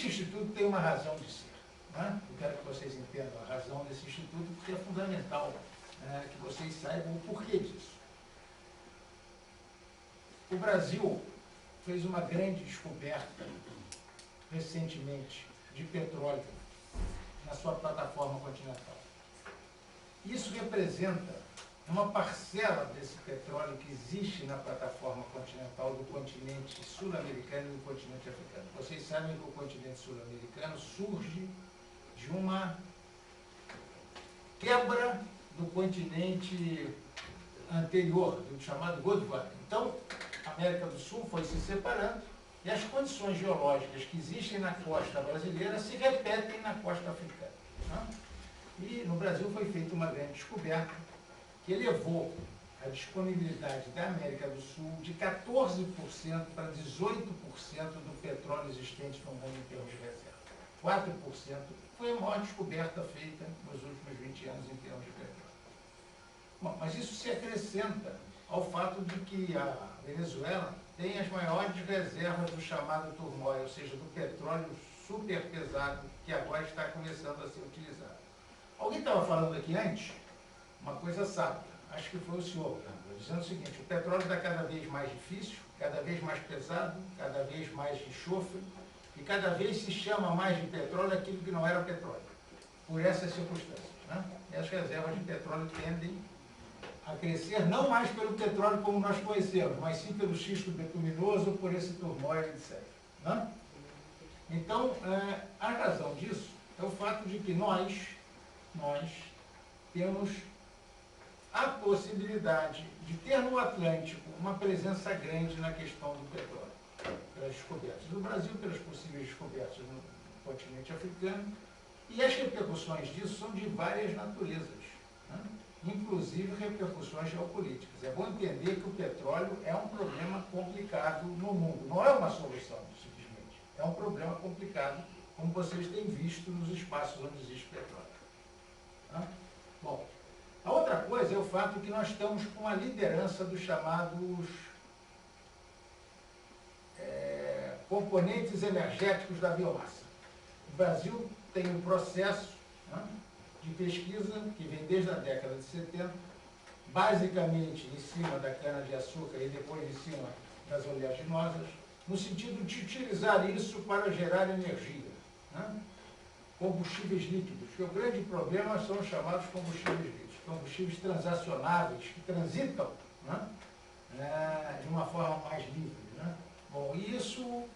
esse instituto tem uma razão de ser. Né? Eu quero que vocês entendam a razão desse instituto, porque é fundamental que vocês saibam o porquê disso. O Brasil fez uma grande descoberta recentemente de petróleo na sua plataforma continental. Isso representa uma parcela desse petróleo que existe na plataforma continental do continente sul-americano e do continente africano. Vocês sabem que o continente sul-americano surge de uma quebra do continente anterior, do chamado Gondwana. Então, a América do Sul foi se separando e as condições geológicas que existem na costa brasileira se repetem na costa africana. Né? E no Brasil foi feita uma grande descoberta que elevou a disponibilidade da América do Sul de 14% para 18% do petróleo existente no mundo em termos de reserva. 4% foi a maior descoberta feita nos últimos 20 anos em termos de petróleo. Bom, mas isso se acrescenta ao fato de que a Venezuela tem as maiores reservas do chamado turmóil, ou seja, do petróleo super pesado que agora está começando a ser utilizado. Alguém estava falando aqui antes uma coisa sábia, acho que foi o senhor, dizendo o seguinte: o petróleo está cada vez mais difícil, cada vez mais pesado, cada vez mais enxofre, e cada vez se chama mais de petróleo aquilo que não era petróleo, por essas circunstâncias. Né? E as reservas de petróleo tendem a crescer, não mais pelo petróleo como nós conhecemos, mas sim pelo xisto bituminoso, por esse turmóil, etc. Né? Então, a razão disso é o fato de que nós temos a possibilidade de ter no Atlântico uma presença grande na questão do petróleo, pelas descobertas do Brasil, pelas possíveis descobertas no continente africano, e as repercussões disso são de várias naturezas, né? Inclusive repercussões geopolíticas. É bom entender que o petróleo é um problema complicado no mundo, não é uma solução, simplesmente. É um problema complicado, como vocês têm visto nos espaços onde existe petróleo. Tá? Bom, a outra coisa é o fato que nós estamos com a liderança dos chamados componentes energéticos da biomassa. O Brasil tem um processo, né, de pesquisa que vem desde a década de 70, basicamente em cima da cana-de-açúcar e depois em cima das oleaginosas, no sentido de utilizar isso para gerar energia, né? Combustíveis líquidos, porque o grande problema são os chamados combustíveis líquidos, combustíveis transacionáveis, que transitam, né, de uma forma mais livre. Né? Bom, isso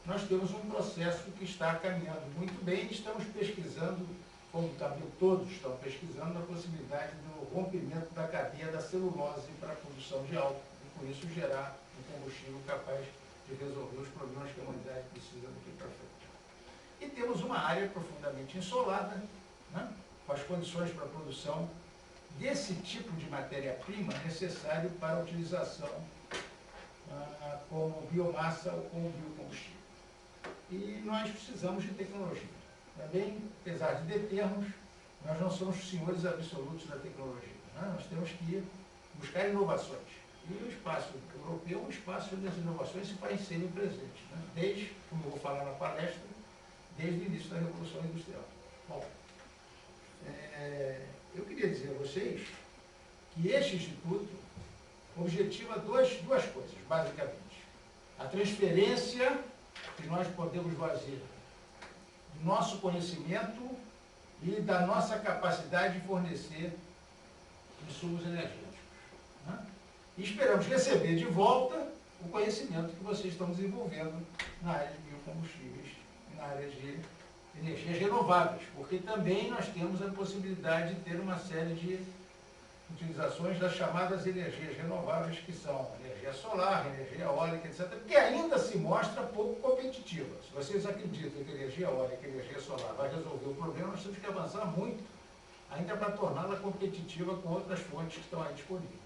nós temos um processo que está caminhando muito bem, estamos pesquisando, como também todos estão pesquisando, a possibilidade do rompimento da cadeia da celulose para a produção de álcool, e por isso gerar um combustível capaz de resolver os problemas que a humanidade precisa daqui para frente. E temos uma área profundamente ensolada, né, com as condições para a produção desse tipo de matéria-prima necessário para a utilização como biomassa ou como biocombustível. E nós precisamos de tecnologia. Também, apesar de determos, nós não somos senhores absolutos da tecnologia. Né? Nós temos que buscar inovações. E o espaço europeu é um espaço onde as inovações se podem serem presentes, né? Desde, como eu vou falar na palestra, desde o início da Revolução Industrial. Bom, eu queria dizer a vocês que este Instituto objetiva duas coisas, basicamente. A transferência que nós podemos fazer do nosso conhecimento e da nossa capacidade de fornecer insumos energéticos. Né? E esperamos receber de volta o conhecimento que vocês estão desenvolvendo na área de biocombustíveis e na área de energias renováveis, porque também nós temos a possibilidade de ter uma série de utilizações das chamadas energias renováveis, que são energia solar, energia eólica, etc., que ainda se mostra pouco competitiva. Se vocês acreditam que energia eólica e energia solar vai resolver o problema, nós temos que avançar muito ainda para torná-la competitiva com outras fontes que estão aí disponíveis.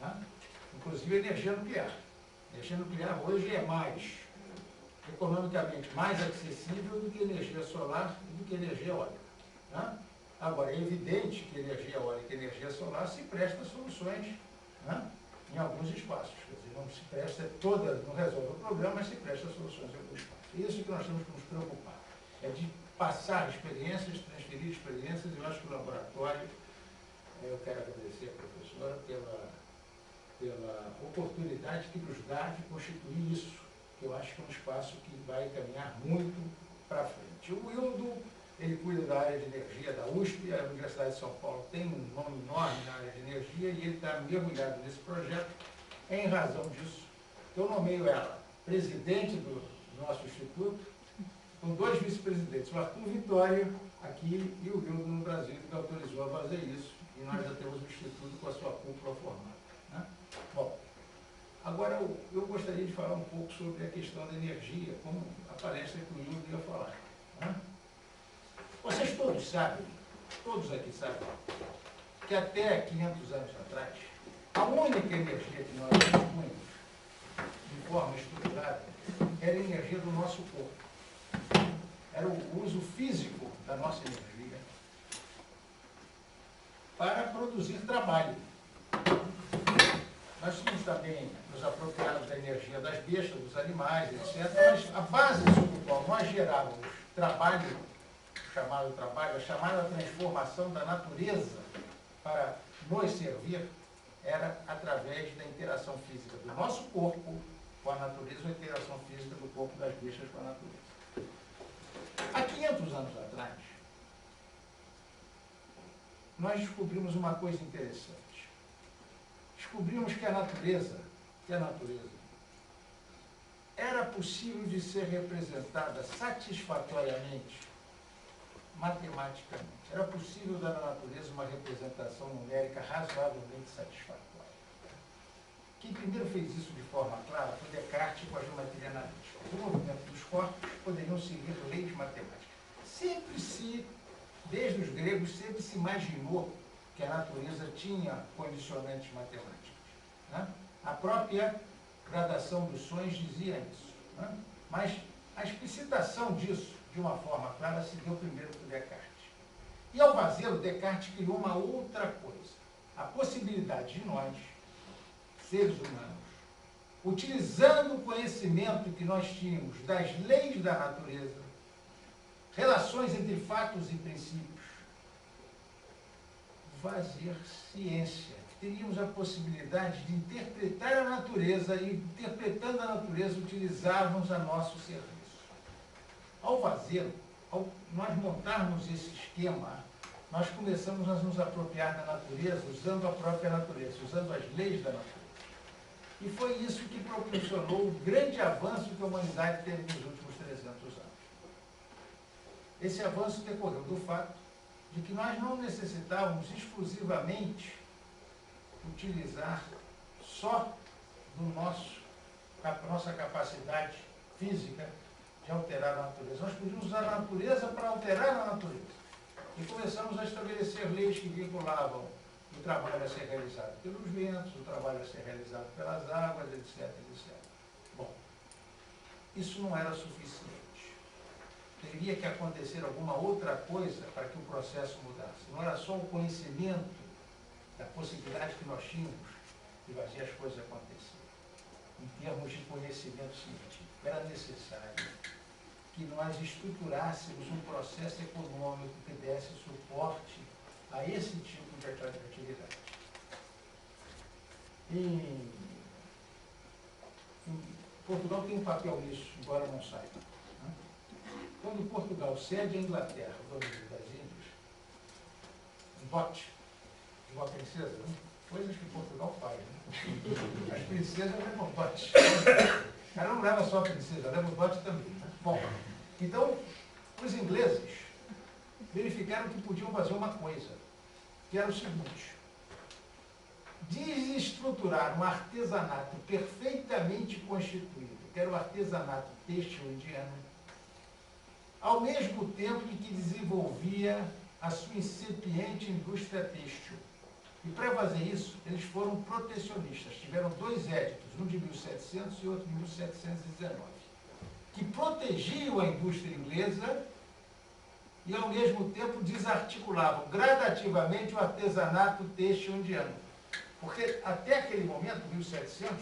Né? Inclusive a energia nuclear. A energia nuclear hoje é mais, economicamente, mais acessível do que energia solar e do que energia eólica. Né? Agora, é evidente que energia eólica e energia solar se prestam soluções, né, em alguns espaços. Quer dizer, não se presta toda, não resolve o problema, mas se presta soluções em alguns espaços. É isso que nós temos que nos preocupar. É de passar experiências, transferir experiências. Eu acho que o laboratório, eu quero agradecer à professora pela oportunidade que nos dá de constituir isso. Eu acho que é um espaço que vai caminhar muito para frente. O Wildo, ele cuida da área de energia da USP, a Universidade de São Paulo tem um nome enorme na área de energia e ele está mergulhado nesse projeto. Em razão disso, eu nomeio ela presidente do nosso instituto, com 2 vice-presidentes, o Arthur Vitória aqui e o Wildo no Brasil, que autorizou a fazer isso, e nós já temos o instituto com a sua cúpula formada. Né? Bom, agora eu gostaria de falar um pouco sobre a questão da energia, como a palestra que o Wildo ia falar. Né? Vocês todos sabem, todos aqui sabem, que até 500 anos atrás, a única energia que nós dispunhamos, de forma estruturada, era a energia do nosso corpo. Era o uso físico da nossa energia para produzir trabalho. Nós tínhamos também nos apropriado da energia das bestas, dos animais, etc. Mas a base sobre a qual nós gerávamos trabalho, a chamada transformação da natureza para nos servir, era através da interação física do nosso corpo com a natureza, ou a interação física do corpo das bestas com a natureza. Há 500 anos atrás, nós descobrimos uma coisa interessante. Descobrimos que a natureza era possível de ser representada satisfatoriamente, matematicamente. Era possível dar à natureza uma representação numérica razoavelmente satisfatória. Quem primeiro fez isso de forma clara foi Descartes com a geometria analítica. O movimento dos corpos poderiam seguir leis matemáticas. Desde os gregos, sempre se imaginou que a natureza tinha condicionantes matemáticos. Né? A própria gradação dos sons dizia isso. Né? Mas a explicitação disso, de uma forma clara, se deu primeiro por Descartes. E ao fazê-lo, Descartes criou uma outra coisa. A possibilidade de nós, seres humanos, utilizando o conhecimento que nós tínhamos das leis da natureza, relações entre fatos e princípios, fazer ciência. Teríamos a possibilidade de interpretar a natureza e, interpretando a natureza, utilizarmos a nosso serviço. Ao fazê-lo, ao nós montarmos esse esquema, nós começamos a nos apropriar da natureza, usando a própria natureza, usando as leis da natureza. E foi isso que proporcionou o grande avanço que a humanidade teve nos últimos 300 anos. Esse avanço decorreu do fato de que nós não necessitávamos exclusivamente utilizar só a nossa capacidade física de alterar a natureza. Nós podíamos usar a natureza para alterar a natureza. E começamos a estabelecer leis que vinculavam o trabalho a ser realizado pelos ventos, o trabalho a ser realizado pelas águas, etc, etc. Bom, isso não era suficiente. Teria que acontecer alguma outra coisa para que o processo mudasse. Não era só o conhecimento da possibilidade que nós tínhamos de fazer as coisas acontecerem. Em termos de conhecimento científico, era necessário que nós estruturássemos um processo econômico que desse suporte a esse tipo de atividade. Em Portugal tem um papel nisso, embora não saiba. Né? Quando Portugal cede a Inglaterra, o domínio das Índias, um dote de uma princesa, né? Coisas que Portugal faz. Né? As princesas levam dote. Ela não leva só a princesa, leva o dote também. Né? Bom, então, os ingleses verificaram que podiam fazer uma coisa, que era o seguinte: desestruturar um artesanato perfeitamente constituído, que era o artesanato têxtil indiano, ao mesmo tempo em que desenvolvia a sua incipiente indústria têxtil. E para fazer isso, eles foram protecionistas. Tiveram 2 éditos, um de 1700 e outro de 1719, que protegiam a indústria inglesa e, ao mesmo tempo, desarticulavam gradativamente o artesanato têxtil indiano. Porque, até aquele momento, 1700,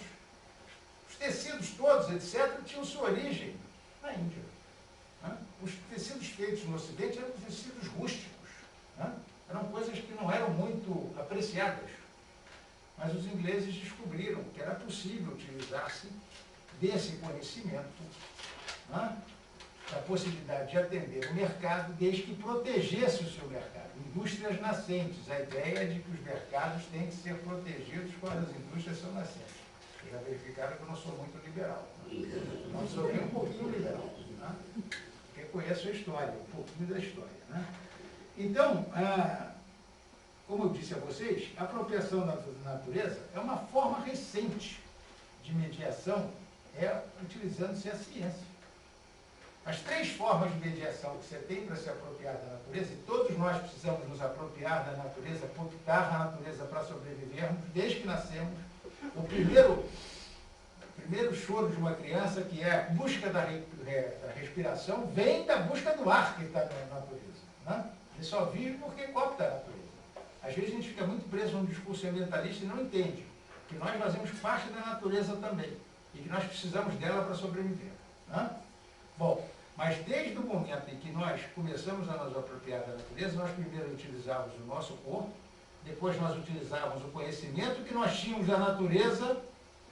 os tecidos todos, etc., tinham sua origem na Índia. Né? Os tecidos feitos no Ocidente eram tecidos rústicos. Né? Eram coisas que não eram muito apreciadas. Mas os ingleses descobriram que era possível utilizar-se desse conhecimento, né? Da possibilidade de atender o mercado, desde que protegesse o seu mercado. Indústrias nascentes, a ideia de que os mercados têm que ser protegidos quando as indústrias são nascentes. Vocês já verificaram que eu não sou muito liberal. Não sou nem um pouquinho liberal. Né? Porque conheço a história, um pouquinho da história. Né? Então, como eu disse a vocês, a apropriação da natureza é uma forma recente de mediação, utilizando-se a ciência. As 3 formas de mediação que você tem para se apropriar da natureza, e todos nós precisamos nos apropriar da natureza, optar na natureza para sobrevivermos, desde que nascemos. O primeiro choro de uma criança, que é a busca da respiração, vem da busca do ar que está na natureza. Né? Ele só vive porque copta a natureza. Às vezes a gente fica muito preso num discurso ambientalista e não entende que nós fazemos parte da natureza também e que nós precisamos dela para sobreviver. Né? Bom, mas desde o momento em que nós começamos a nos apropriar da natureza, nós primeiro utilizávamos o nosso corpo, depois nós utilizávamos o conhecimento que nós tínhamos da natureza,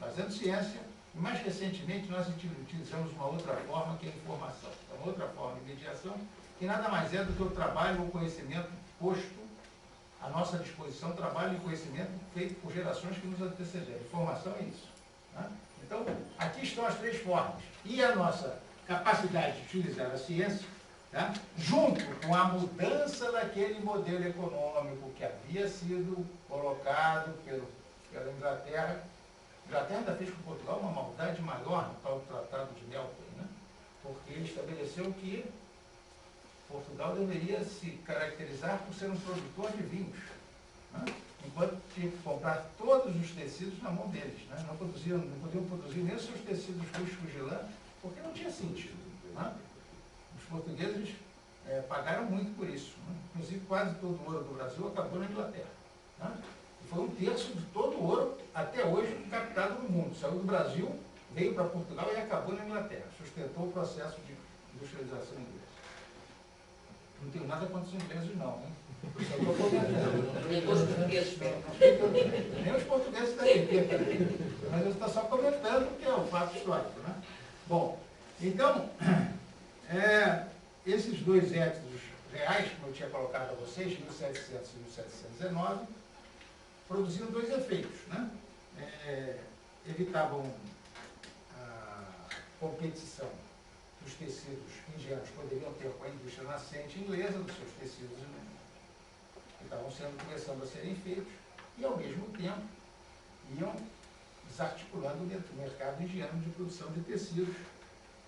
fazendo ciência, e mais recentemente nós utilizamos uma outra forma, que é a informação. É uma outra forma de mediação, que nada mais é do que o trabalho ou o conhecimento posto à nossa disposição, trabalho e conhecimento feito por gerações que nos antecederam. Informação é isso. Né? Então, aqui estão as 3 formas. E a nossa capacidade de utilizar a ciência, tá? Junto com a mudança daquele modelo econômico que havia sido colocado pela Inglaterra. A Inglaterra ainda fez com Portugal uma maldade maior no tal Tratado de Melbourne, né? Porque ele estabeleceu que Portugal deveria se caracterizar por ser um produtor de vinhos, né? Enquanto tinha que comprar todos os tecidos na mão deles. Né? Não podiam produzir nem os seus tecidos rústicos de lã, porque não tinha sentido. Né? Os portugueses pagaram muito por isso. Né? Inclusive, quase todo o ouro do Brasil acabou na Inglaterra. Né? E foi 1/3 de todo o ouro, até hoje, captado no mundo. Saiu do Brasil, veio para Portugal e acabou na Inglaterra. Sustentou o processo de industrialização inglesa. Não tenho nada contra os ingleses, não. Hein? Só estou comentando. Nem os portugueses, Nem os portugueses devem ter também. Mas eu estou só comentando porque é um fato histórico. Né? Bom, então, esses 2 éxitos reais, como eu tinha colocado a vocês, 1700 e 1719, produziram 2 efeitos. Né? Evitavam a competição que os tecidos indianos poderiam ter com a indústria nascente inglesa, dos seus tecidos que estavam começando a serem feitos, e ao mesmo tempo iam desarticulando o mercado indiano de produção de tecidos,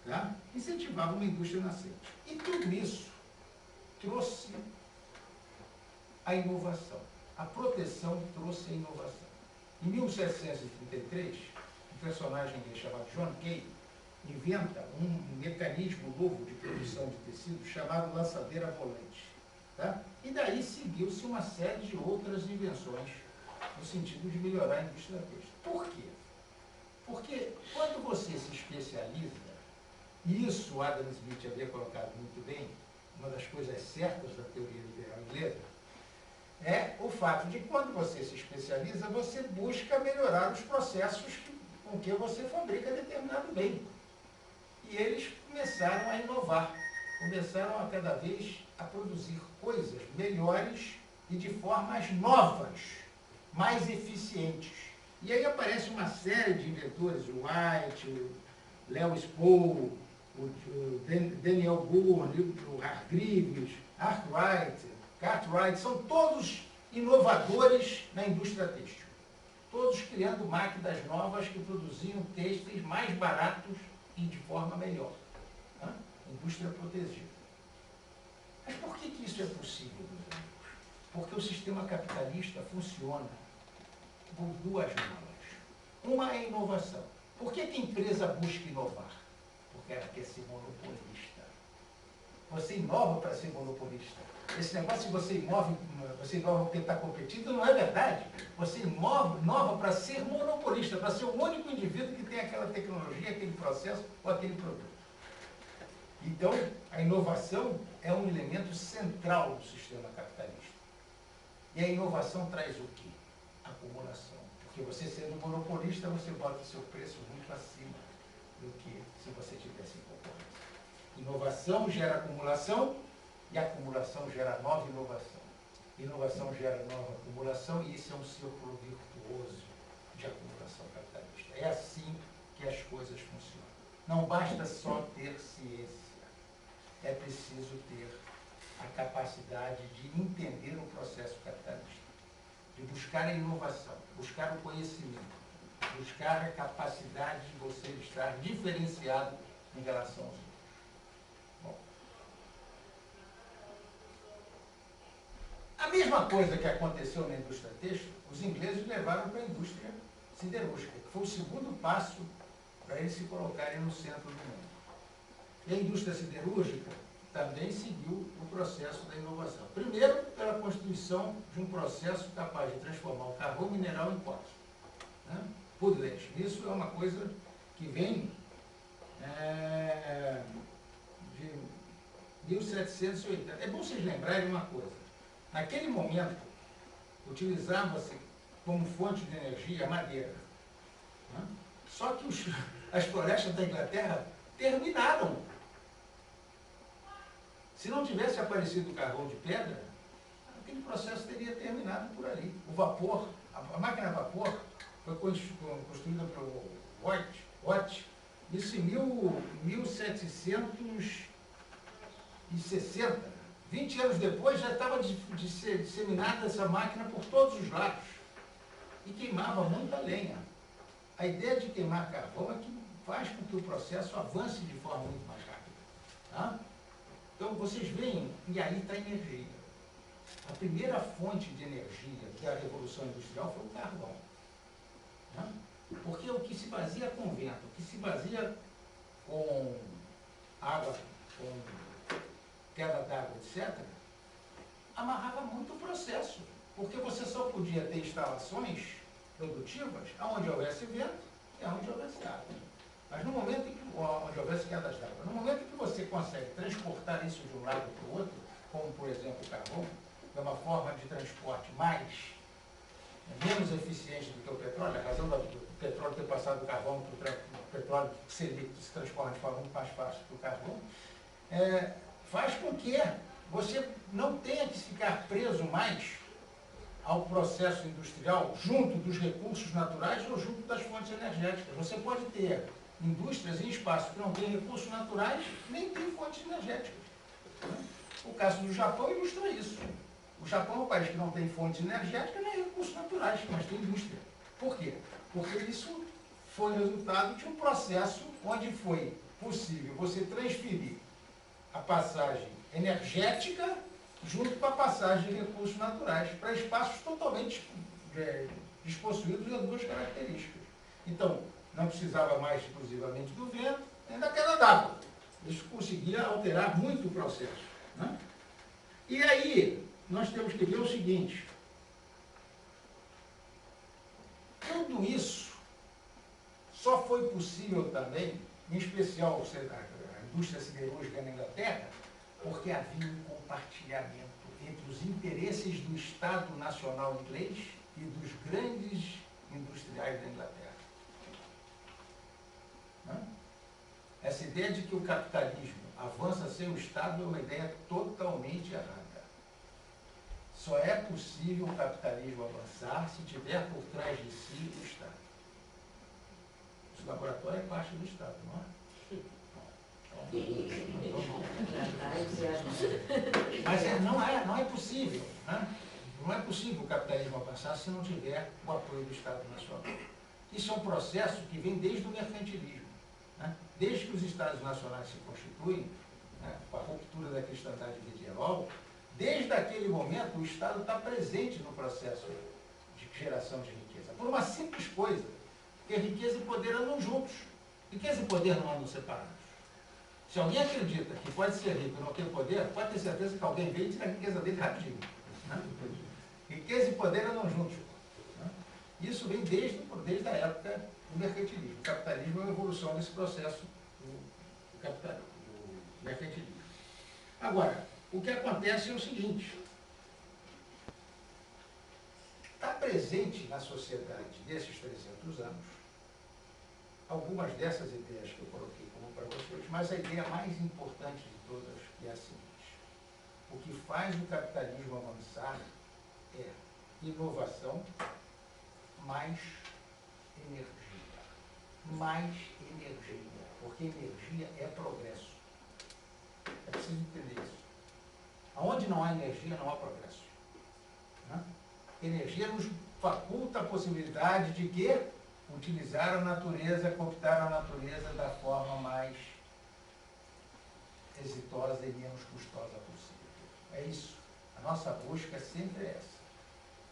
tá? Incentivavam uma indústria nascente. E tudo isso trouxe a inovação. A proteção trouxe a inovação. Em 1733, um personagem chamado John Kay inventa um mecanismo novo de produção de tecidos chamado lançadeira volante. Tá? E daí seguiu-se uma série de outras invenções no sentido de melhorar a indústria têxtil. Por quê? Porque quando você se especializa, e isso o Adam Smith havia colocado muito bem, uma das coisas certas da teoria liberal inglesa, é o fato de que quando você se especializa, você busca melhorar os processos com que você fabrica determinado bem. E eles começaram a inovar, começaram a cada vez a produzir coisas melhores e de formas novas, mais eficientes. E aí aparece uma série de inventores, o White, o Lewis Pohl, o Daniel Bourne, o Hargreaves, Cartwright, são todos inovadores na indústria têxtil. Todos criando máquinas novas que produziam têxteis mais baratos e de forma melhor. Né? Indústria protegida. Mas por que isso é possível, meus amigos? Porque o sistema capitalista funciona por 2 malas. Uma é a inovação. Por que a empresa busca inovar? Porque ela quer ser monopolista. Você inova para ser monopolista. Esse negócio de você inova porque está competindo não é verdade. Você inova para ser monopolista, para ser o único indivíduo que tem aquela tecnologia, aquele processo ou aquele produto. Então, a inovação é um elemento central do sistema capitalista. E a inovação traz o quê? Acumulação. Porque você sendo monopolista, você bota o seu preço muito acima do que se você tivesse em concorrência. Inovação gera acumulação e acumulação gera nova inovação. Inovação gera nova acumulação e isso é um círculo virtuoso de acumulação capitalista. É assim que as coisas funcionam. Não basta só ter ciência. É preciso ter a capacidade de entender o processo capitalista, de buscar a inovação, buscar o conhecimento, buscar a capacidade de você estar diferenciado em relação aos outros. Bom, a mesma coisa que aconteceu na indústria têxtil, os ingleses levaram para a indústria siderúrgica, que foi o segundo passo para eles se colocarem no centro do mundo. E a indústria siderúrgica também seguiu o processo da inovação. Primeiro, pela constituição de um processo capaz de transformar o carvão mineral em cobre, né? Pudlete. Isso é uma coisa que vem de 1780. É bom vocês lembrarem uma coisa. Naquele momento, utilizava-se como fonte de energia a madeira, né? Só que as florestas da Inglaterra terminaram. Se não tivesse aparecido o carvão de pedra, aquele processo teria terminado por ali. O vapor, a máquina a vapor foi construída pelo Watt, isso em 1760. 20 anos depois já estava disseminada essa máquina por todos os lados e queimava muita lenha. A ideia de queimar carvão é que faz com que o processo avance de forma muito mais rápida. Tá? Então, vocês veem, e aí está a energia. A primeira fonte de energia da Revolução Industrial foi o carvão. Né? Porque o que se baseia com vento, o que se baseia com água, com queda d'água, etc., amarrava muito o processo. Porque você só podia ter instalações produtivas onde houvesse vento e onde houvesse água. Mas no momento em que, onde houvesse quedas d'água, no momento em que você consegue transportar isso de um lado para o outro, como por exemplo o carvão, é uma forma de transporte menos eficiente do que o petróleo, a razão do petróleo ter passado do carvão para o petróleo se transforma de forma muito mais fácil que o carvão, faz com que você não tenha que ficar preso mais ao processo industrial junto dos recursos naturais ou junto das fontes energéticas. Você pode ter indústrias em espaços que não têm recursos naturais, nem têm fontes energéticas. O caso do Japão ilustra isso. O Japão é um país que não tem fontes energéticas nem recursos naturais, mas tem indústria. Por quê? Porque isso foi resultado de um processo onde foi possível você transferir a passagem energética junto com a passagem de recursos naturais para espaços totalmente despossuídos de duas características. Então, não precisava mais exclusivamente do vento, nem da queda d'água. Isso conseguia alterar muito o processo. Né? E aí, nós temos que ver o seguinte. Tudo isso só foi possível também, em especial a indústria siderúrgica na Inglaterra, porque havia um compartilhamento entre os interesses do Estado Nacional inglês e dos grandes industriais da Inglaterra. Essa ideia de que o capitalismo avança sem o Estado é uma ideia totalmente errada. Só é possível o capitalismo avançar se tiver por trás de si o Estado. O laboratório é parte do Estado, não é? Mas não é possível. Né? Não é possível o capitalismo avançar se não tiver o apoio do Estado Nacional. Isso é um processo que vem desde o mercantilismo. Né? Desde que os Estados Nacionais se constituem, né, com a ruptura da cristandade medieval, desde aquele momento o Estado está presente no processo de geração de riqueza. Por uma simples coisa, porque riqueza e poder andam juntos. Riqueza e poder não andam separados. Se alguém acredita que pode ser rico e não ter poder, pode ter certeza que alguém veio e tira a riqueza dele rapidinho. Né? Riqueza e poder andam juntos. Né? Isso vem desde a época do mercantilismo. O capitalismo é uma evolução desse processo do mercantilismo. Agora, o que acontece é o seguinte, está presente na sociedade desses 300 anos algumas dessas ideias que eu coloquei como para vocês, mas a ideia mais importante de todas é a seguinte: o que faz o capitalismo avançar é inovação mais energia. Mais energia, porque energia é progresso. É preciso entender isso. Onde não há energia, não há progresso. Né? Energia nos faculta a possibilidade de quê? Utilizar a natureza, cooptar a natureza da forma mais exitosa e menos custosa possível. É isso. A nossa busca sempre é essa.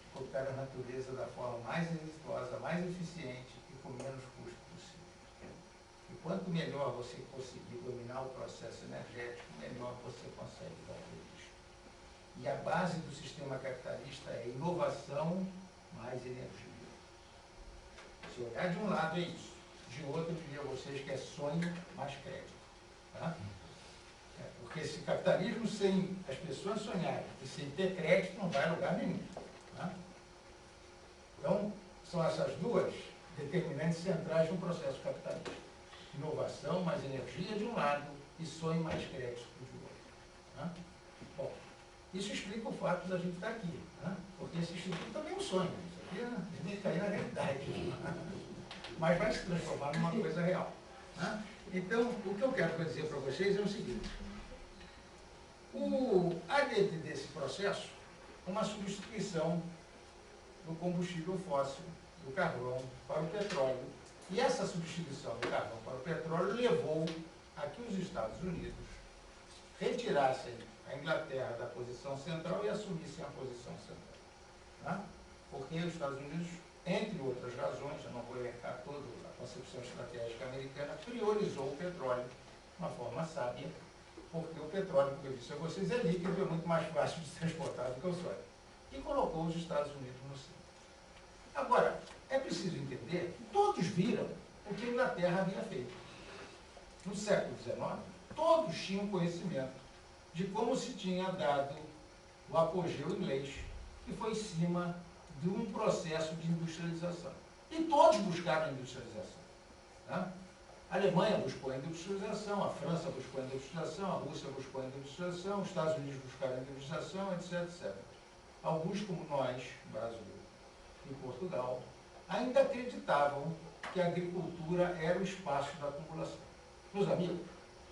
De cooptar a natureza da forma mais exitosa, mais eficiente e com menos custo possível. E quanto melhor você conseguir dominar o processo energético, melhor você consegue fazer isso. E a base do sistema capitalista é inovação mais energia. Se olhar de um lado é isso, de outro eu diria a vocês que é sonho mais crédito. Tá? Porque esse capitalismo sem as pessoas sonharem e sem ter crédito não vai a lugar nenhum. Tá? Então, são essas duas determinantes centrais no processo capitalista. Inovação mais energia de um lado e sonho mais crédito de outro. Tá? Bom, isso explica o fato da gente estar aqui, tá? Porque esse instituto também é um sonho. Tem que cair na realidade, mas vai se transformar numa coisa real. Né? Então, o que eu quero dizer para vocês é o seguinte: há dentro desse processo uma substituição do combustível fóssil, do carvão, para o petróleo. E essa substituição do carvão para o petróleo levou a que os Estados Unidos retirassem a Inglaterra da posição central e assumissem a posição central. Tá? Porque os Estados Unidos, entre outras razões, eu não vou elencar toda a concepção estratégica americana, priorizou o petróleo de uma forma sábia, porque o petróleo, como eu disse a vocês, é líquido, é muito mais fácil de transportar do que o sólido. E colocou os Estados Unidos no centro. Agora, é preciso entender que todos viram o que a Inglaterra havia feito. No século XIX, todos tinham conhecimento de como se tinha dado o apogeu inglês, que foi em cima de um processo de industrialização. E todos buscaram a industrialização. Tá? A Alemanha buscou a industrialização, a França buscou a industrialização, a Rússia buscou a industrialização, os Estados Unidos buscaram a industrialização, etc, etc. Alguns, como nós, Brasil e Portugal, ainda acreditavam que a agricultura era o espaço da acumulação. Meus amigos,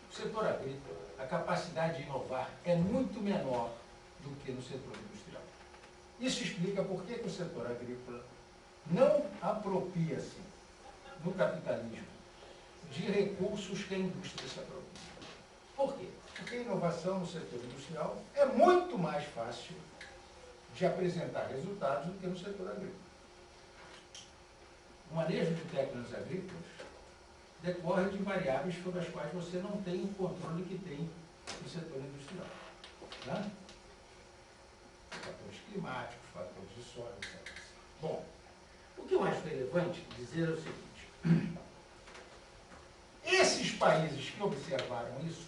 no setor agrícola, a capacidade de inovar é muito menor do que no setor industrial. Isso explica por que o setor agrícola não apropria-se no capitalismo de recursos que a indústria se apropria. Por quê? Porque a inovação no setor industrial é muito mais fácil de apresentar resultados do que no setor agrícola. O manejo de técnicas agrícolas decorre de variáveis sobre as quais você não tem o controle que tem no setor industrial. Né? Fatores climáticos, fatores de solo, etc. Bom, o que eu acho relevante dizer é o seguinte: esses países que observaram isso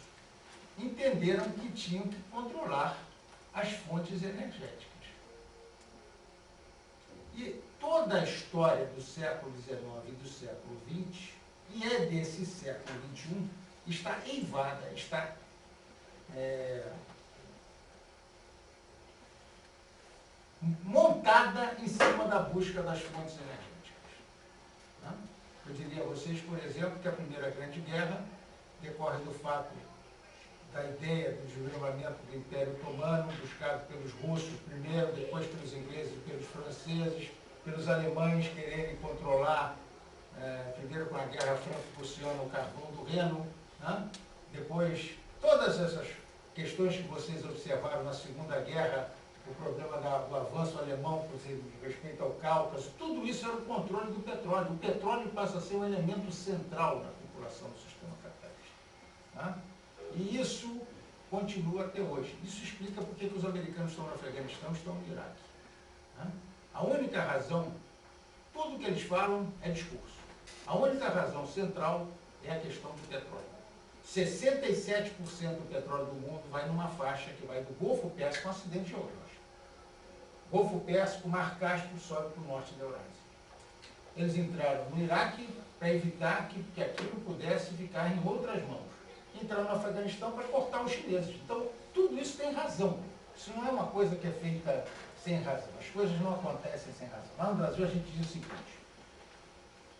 entenderam que tinham que controlar as fontes energéticas. E toda a história do século XIX e do século XX, e é desse século XXI, está eivada, está montada em cima da busca das fontes energéticas. Né? Eu diria a vocês, por exemplo, que a Primeira Grande Guerra decorre do fato da ideia do desmembramento do Império Otomano, buscado pelos russos primeiro, depois pelos ingleses e pelos franceses, pelos alemães quererem controlar, primeiro com a Guerra Franco-Prussiana, o carvão do Reno, né? Depois todas essas questões que vocês observaram na Segunda Guerra, o problema do avanço alemão com respeito ao Cáucaso, tudo isso era o controle do petróleo. O petróleo passa a ser um elemento central na população do sistema capitalista. Tá? E isso continua até hoje. Isso explica por que os americanos estão no Afeganistão e estão no Iraque. Tá? A única razão, tudo que eles falam é discurso. A única razão central é a questão do petróleo. 67% do petróleo do mundo vai numa faixa que vai do Golfo Pérsico, um acidente geológico. Golfo Pérsico, Mar Cáspio, sobe para o norte da Eurásia. Eles entraram no Iraque para evitar que aquilo pudesse ficar em outras mãos. Entraram no Afeganistão para cortar os chineses. Então, tudo isso tem razão. Isso não é uma coisa que é feita sem razão. As coisas não acontecem sem razão. Lá no Brasil a gente diz o seguinte: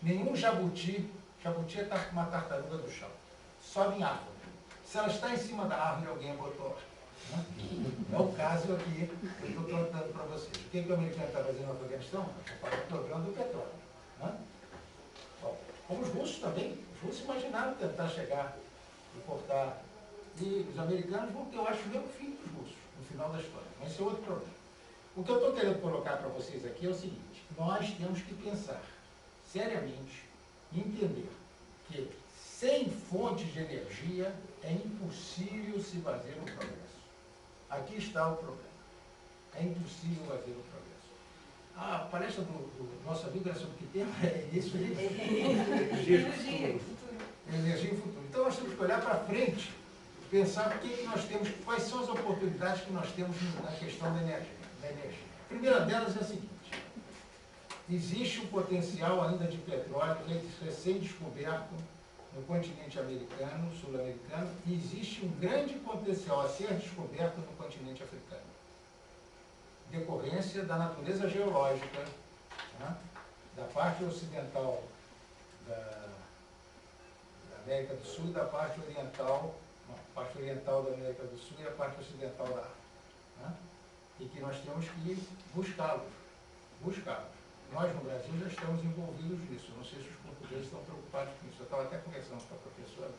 nenhum jabuti é uma tartaruga do chão, sobe em árvore. Se ela está em cima da árvore, alguém botou lá. Né? É o caso aqui que eu estou contando para vocês. O que o americano está fazendo no Afeganistão? Está fazendo o programa do petróleo. Né? Bom, como os russos também. Os russos imaginaram tentar chegar e cortar. E os americanos vão ter, eu acho, o mesmo fim dos russos, no final da história. Mas esse é outro problema. O que eu estou querendo colocar para vocês aqui é o seguinte: nós temos que pensar seriamente e entender que sem fontes de energia é impossível se fazer o progresso. Aqui está o problema. É impossível fazer o progresso. A palestra do nosso amigo era sobre que tema? É isso aí? Energia e futuro. Energia e futuro. Então nós temos que olhar para frente, pensar o que nós temos, quais são as oportunidades que nós temos na questão da energia. A primeira delas é a seguinte: existe um potencial ainda de petróleo recém-descoberto no continente americano, sul-americano, e existe um grande potencial a ser descoberto no continente africano. Decorrência da natureza geológica, né, da parte ocidental da América do Sul e da parte oriental, a parte oriental da América do Sul e a parte ocidental da África. Né, e que nós temos que buscá-los. Nós, no Brasil, já estamos envolvidos nisso. Não sei se os portugueses estão preocupados com isso. Eu estava até conversando com a professora.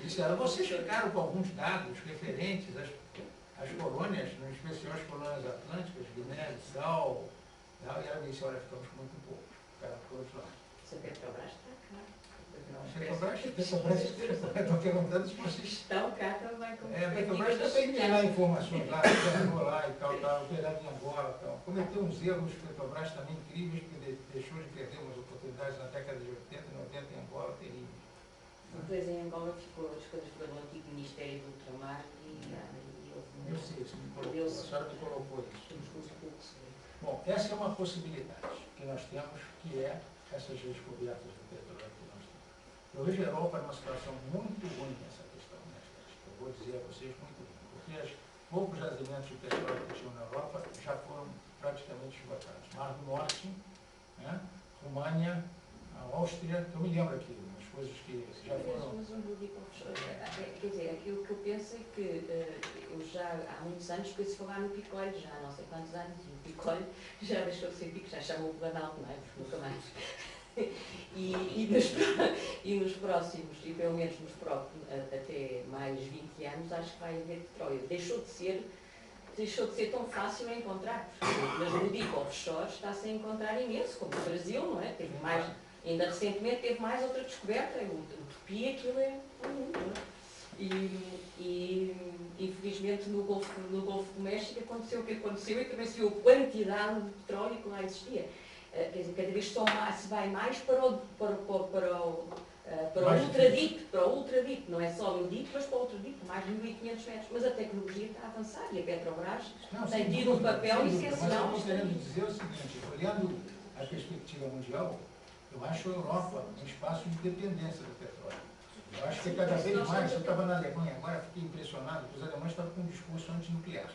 Disseram: vocês ficaram com alguns dados referentes às colônias, em especial as colônias atlânticas, Guiné, Bissau, e ela disse: olha, ficamos com muito pouco. Ficaram todos lá. Você Petrobras está cá. Petrobras, estão perguntando se vocês... Estão cá também. A Petrobras também tem lá informações lá, operou lá e tal, operando em Angola, tal. Cometeu uns erros Petrobras também incríveis, porque deixou de perder umas oportunidades na década de 80 e 90 em Angola, terríveis. Depois em Angola as coisas foram no antigo Ministério do Ultramar Eu sei, isso me colocou, a senhora me colocou isso. Bom, essa é uma possibilidade que nós temos, que é essas descobertas do petróleo que nós temos. Eu vejo a Europa numa situação muito ruim nessa questão, né? Eu vou dizer a vocês muito ruim, porque os poucos jazimentos de petróleo que tinham na Europa já foram praticamente esgotados. Mar do Norte, né? România, a Áustria, eu me lembro aqui, umas coisas que já foram... Quer dizer, aquilo que eu penso é que eu já há muitos anos que se falar no Picolho, já há não sei quantos anos, e o Picolho já deixou de ser pico, já chamou o Planalto, não é? Nunca mais. E nos próximos, e pelo menos nos próximos, até mais 20 anos, acho que vai haver petróleo. Deixou de ser tão fácil a encontrar, mas no dico offshore está-se a encontrar imenso, como o Brasil, não é? Teve mais, ainda recentemente teve mais outra descoberta, o Utopia, aquilo é um mundo, não é? E infelizmente no Golfo do México aconteceu o que aconteceu e também se viu a quantidade de petróleo que lá existia. Quer dizer, cada vez se vai mais para o ultradeep, não é só no deep, mas para o ultradeep, mais de 1500 metros. Mas a tecnologia está a avançar e a Petrobras tem tido um papel essencial. Mas eu estou querendo dizer o seguinte: olhando a perspectiva mundial, eu acho a Europa um espaço de dependência do petróleo. Eu acho que cada vez mais, eu estava na Alemanha agora, fiquei impressionado que os alemães estavam com um discurso antinuclear.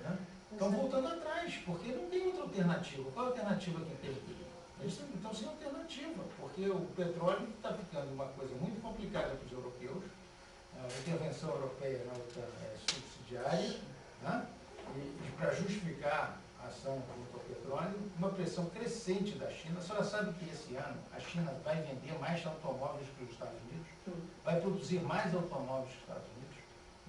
Né? Estão voltando atrás, porque não tem outra alternativa. Qual a alternativa que tem? Eles estão sem alternativa, porque o petróleo está ficando uma coisa muito complicada para os europeus. A intervenção europeia na OTAN é subsidiária, né? E para justificar a ação contra o petróleo, uma pressão crescente da China. A senhora sabe que esse ano a China vai vender mais automóveis para os Estados Unidos? Vai produzir mais automóveis que os Estados Unidos?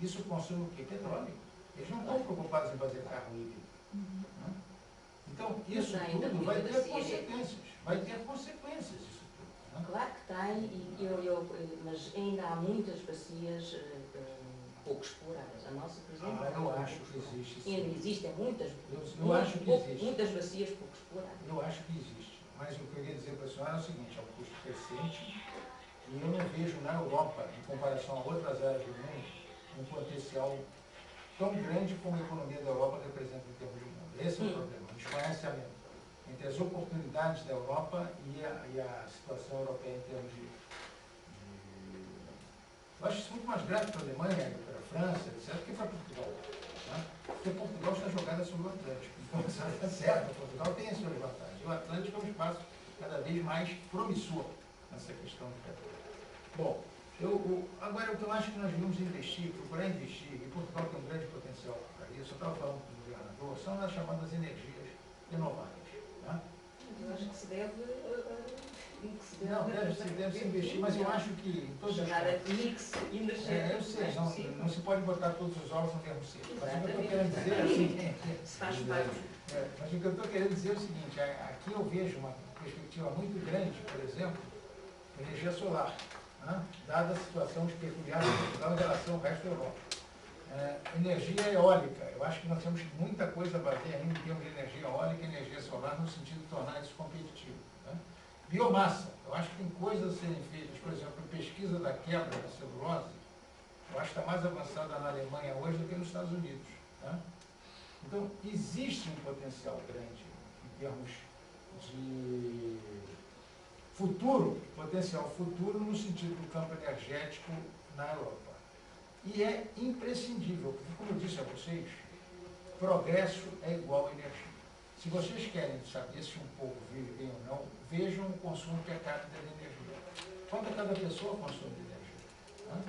Isso consome o quê? Petróleo. Eles não estão preocupados em fazer carro híbrido. Né? Então, isso tudo vai ter consequências. Vai ter consequências isso tudo. Né? Claro que tem, mas ainda há muitas bacias pouco exploradas. A nossa, por exemplo, eu acho que existe. Ainda existem muitas bacias pouco exploradas. Eu acho que existe. Mas o que eu queria dizer para a senhora é o seguinte: é um custo crescente E eu não vejo na Europa, em comparação a outras áreas do mundo, um potencial tão grande como a economia da Europa representa em termos de mundo. Esse é o problema, um desconhecimento entre as oportunidades da Europa e a situação europeia em termos de... Eu acho isso muito mais grave para a Alemanha, para a França, etc., do que para Portugal. Né? Porque Portugal está jogada sobre o Atlântico. Então, isso está certo, Portugal tem as suas vantagens. E o Atlântico é um espaço cada vez mais promissor nessa questão do petróleo. Bom, agora o que eu acho que nós devemos investir, procurar investir, e Portugal tem um grande potencial para isso, eu estava falando com o governador, são as chamadas energias renováveis. Né? Eu acho que se deve... Não, deve-se investir, mas eu acho que em todos os casos... mix energético. Eu sei, não se pode botar todos os ovos no mesmo cesto. Mas o que eu estou querendo dizer é o seguinte... Se faz parte. Mas o que eu estou querendo dizer é o seguinte, aqui eu vejo uma perspectiva muito grande, por exemplo, energia solar, né? Dada a situação peculiar de Portugal em relação ao resto da Europa. Energia eólica, eu acho que nós temos muita coisa a bater ainda em termos de energia eólica e energia solar, no sentido de tornar isso competitivo. Né? Biomassa, eu acho que tem coisas a serem feitas, por exemplo, a pesquisa da quebra da celulose, eu acho que está mais avançada na Alemanha hoje do que nos Estados Unidos. Né? Então, existe um potencial grande em termos de futuro, potencial futuro no sentido do campo energético na Europa. E é imprescindível, porque, como eu disse a vocês, progresso é igual a energia. Se vocês querem saber se um povo vive bem ou não, vejam o consumo per capita de energia. Quanto cada pessoa consome de energia? Né?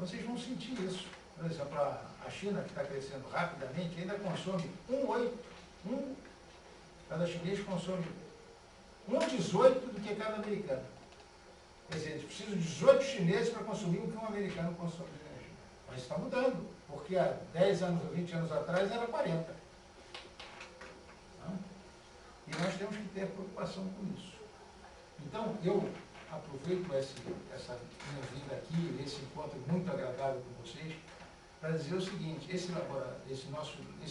Vocês vão sentir isso. Por exemplo, a China, que está crescendo rapidamente, ainda consome 1,8. Cada chinês consome 1,18 do que cada americano. Quer dizer, eles precisam de 18 chineses para consumir o que um americano consome de energia. Mas está mudando, porque há 10 anos ou 20 anos atrás era 40. E nós temos que ter preocupação com isso. Então, eu aproveito essa minha vinda aqui, esse encontro muito agradável com vocês, para dizer o seguinte, esse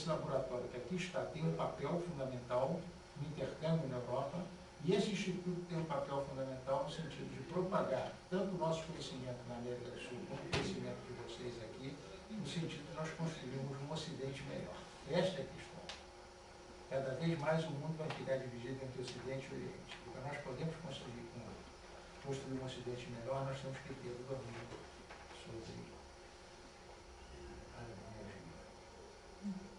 laboratório que aqui está tem um papel fundamental no intercâmbio na Europa, e esse instituto tem um papel fundamental no sentido de propagar tanto o nosso conhecimento na América do Sul, como o conhecimento de vocês aqui, no sentido de nós construirmos um Ocidente melhor. Esta é a questão. Cada vez mais o mundo vai ficar dividido entre o Ocidente e o Oriente. Para nós podemos construir um Ocidente melhor, nós temos que ter o domínio sobre a energia.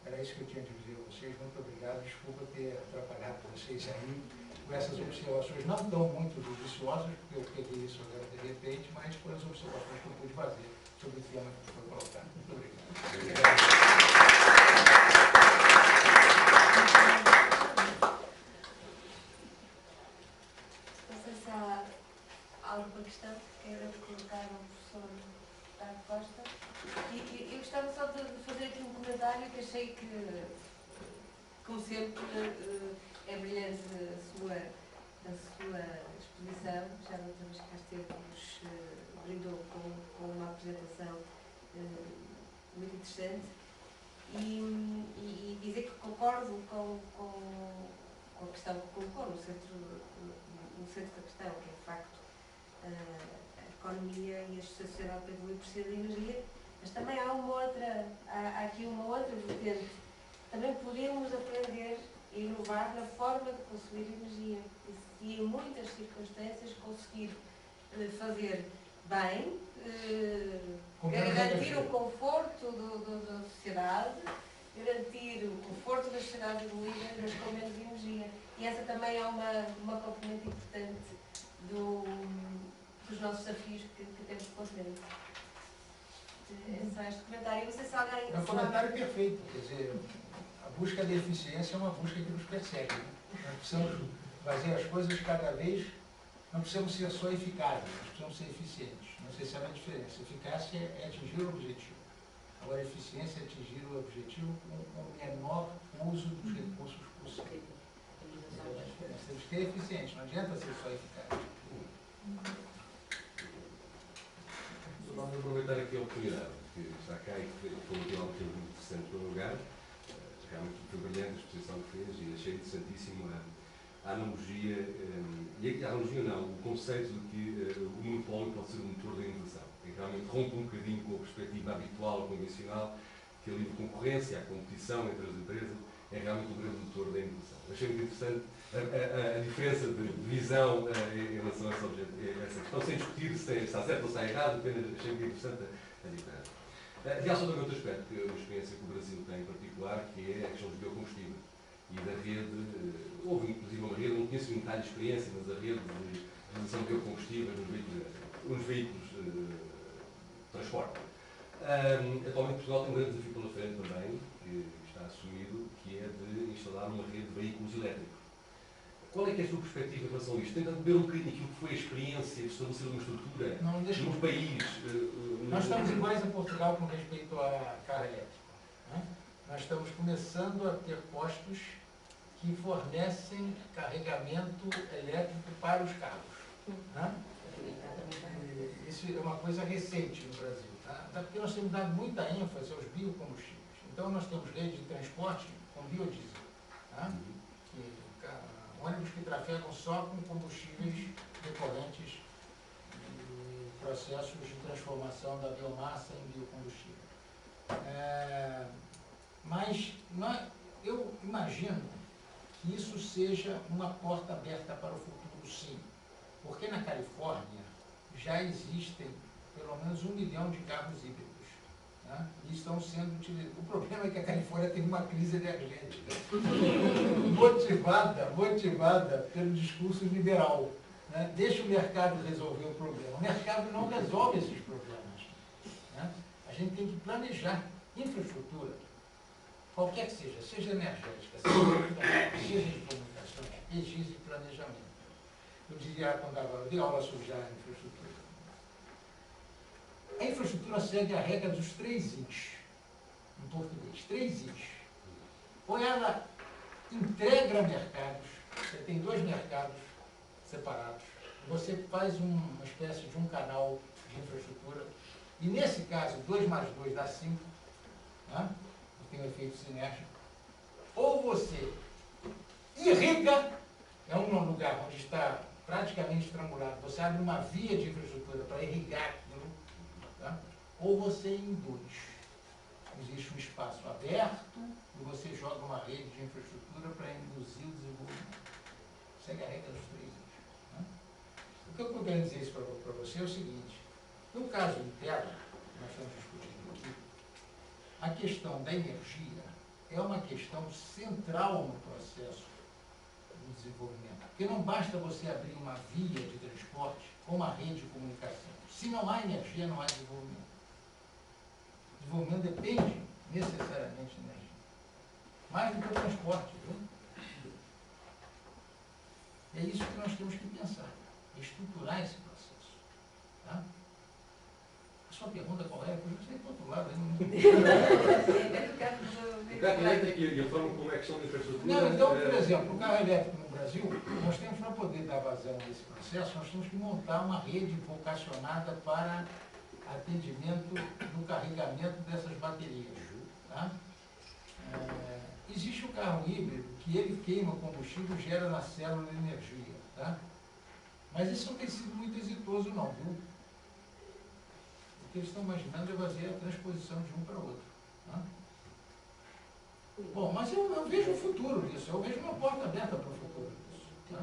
Era isso que eu tinha de dizer a vocês. Muito obrigado. Desculpa ter atrapalhado vocês aí com essas observações não tão muito judiciosas, porque eu peguei isso agora de repente, mas com as observações que eu pude fazer sobre o tema que foi colocado. Muito obrigado. Alguma questão que queira colocar ao professor Ricardo Costa? E eu gostava só de fazer aqui um comentário que achei que, como sempre, é brilhante a sua exposição. Já da outra vez que cá esteve, nos brindou com uma apresentação muito interessante. E dizer que concordo com a questão que colocou no centro da questão, que é de facto a economia e a sociedade para evoluir precisa de energia, mas também há aqui uma outra vertente. Também podemos aprender e inovar na forma de consumir energia e em muitas circunstâncias conseguir fazer bem, garantir o conforto da sociedade, garantir o conforto das sociedades evoluídas, mas com menos energia. E essa também é uma componente importante dos nossos desafios que temos pela frente. É só este comentário. Não sei se alguém... É um comentário perfeito. Quer dizer, a busca da eficiência é uma busca que nos persegue. Né? Nós precisamos fazer as coisas cada vez... Não precisamos ser só eficazes, nós precisamos ser eficientes. Não sei se é a diferença. Eficácia é atingir o objetivo. Agora, eficiência é atingir o objetivo com o menor uso dos recursos possível. Temos que ser eficientes, não adianta ser só eficaz. Vamos aproveitar aqui a oportunidade, que está cá e que foi aqui algo muito interessante para o lugar. Realmente foi brilhante a exposição que fez e achei interessantíssimo a analogia, e a analogia não, o conceito de que o monopólio pode ser o motor da inovação. E realmente rompe um bocadinho com a perspectiva habitual, convencional, que a livre concorrência, a competição entre as empresas, é realmente o grande motor da inovação. Achei muito interessante a diferença de visão em relação a essa questão, sem discutir se está certo ou está errado, apenas achei muito interessante a diferença. Aliás, sobre outro aspecto, que é uma experiência que o Brasil tem em particular, que é a questão dos combustíveis e da rede. Houve inclusive uma rede, não conheço em detalhe a experiência, mas a rede de utilização de biocombustíveis nos veículos de transporte. Atualmente Portugal tem um grande desafio pela frente também, que está assumido, que é de instalar uma rede de veículos elétricos. Qual é que é a sua perspectiva em relação a isto? Tentando ver um bocadinho aquilo que foi a experiência de estabelecer uma estrutura num país. Nós estamos iguais a Portugal com respeito à carro elétrico. Né? Nós estamos começando a ter postos que fornecem carregamento elétrico para os carros. Né? Isso é uma coisa recente no Brasil. Tá? Até porque nós temos dado muita ênfase aos biocombustíveis. Então nós temos rede de transporte com biodiesel. Tá? Ônibus que trafegam só com combustíveis decorrentes de processos de transformação da biomassa em biocombustível. Mas eu imagino que isso seja uma porta aberta para o futuro, sim. Porque na Califórnia já existem pelo menos 1 milhão de carros híbridos. Né? E estão sendo utilizados. O problema é que a Califórnia tem uma crise energética motivada pelo discurso liberal. Né? Deixa o mercado resolver o problema. O mercado não resolve esses problemas. Né? A gente tem que planejar infraestrutura, qualquer que seja energética, seja de comunicações, exige planejamento. Eu dizia quando eu dei aula sobre a infraestrutura. A infraestrutura segue a regra dos 3 Is, em português, 3 Is. Ou ela integra mercados, você tem 2 mercados separados, você faz uma espécie de um canal de infraestrutura, e nesse caso, 2 mais 2 dá 5, né? Tem um efeito sinérgico. Ou você irriga, é um lugar onde está praticamente estrangulado, você abre uma via de infraestrutura para irrigar aquilo, tá? Ou você induz. Existe um espaço aberto e você joga uma rede de infraestrutura para induzir o desenvolvimento. Segue a regra dos 3 Is. Né? O que eu estou querendo dizer isso para você é o seguinte: no caso interno, que nós estamos discutindo aqui, a questão da energia é uma questão central no processo do desenvolvimento. Porque não basta você abrir uma via de transporte ou uma rede de comunicação. Se não há energia, não há desenvolvimento. Desenvolvimento depende necessariamente de energia. Mais do que o transporte, viu? É isso que nós temos que pensar, estruturar esse processo. Tá? A sua pergunta qual é? Eu já sei para o outro lado. O carro elétrico e a forma como é que são de infraestrutura. Não, então, por exemplo, o carro elétrico no Brasil, nós temos, para poder dar vazão nesse processo, nós temos que montar uma rede vocacionada para atendimento do carregamento dessas baterias. Tá? Existe o carro híbrido, que ele queima combustível e gera na célula energia. Tá? Mas isso não tem sido muito exitoso não, viu? O que eles estão imaginando é fazer a transposição de um para o outro. Tá? Bom, mas eu vejo o futuro disso, eu vejo uma porta aberta para o futuro disso. Tá?